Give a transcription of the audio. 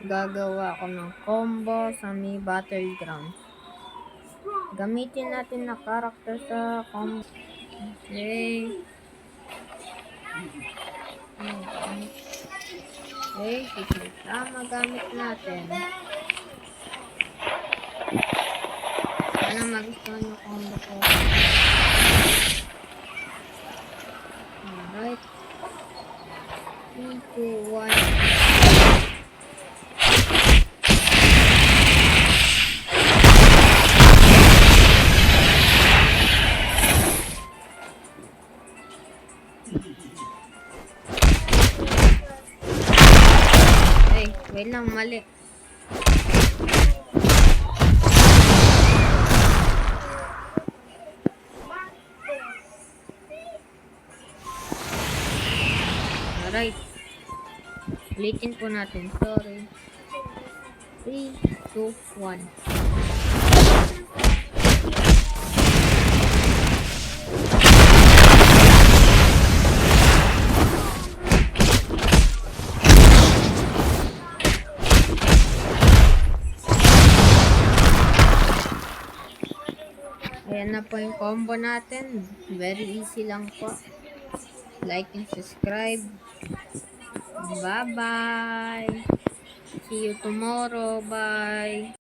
gagawa ako ng combo sa may battleground. Gamitin natin na character sa combo. Okay. Okay, secret magamit natin. Sana magustuhan yung combo ko. Alright. 3, 2, 1. Ay, wait lang, mali. Alright. Ulitin po natin. Sorry. 3, 2, 1. Ayan na po yung combo natin. Very easy lang po. Like and subscribe. Bye-bye. See you tomorrow. Bye.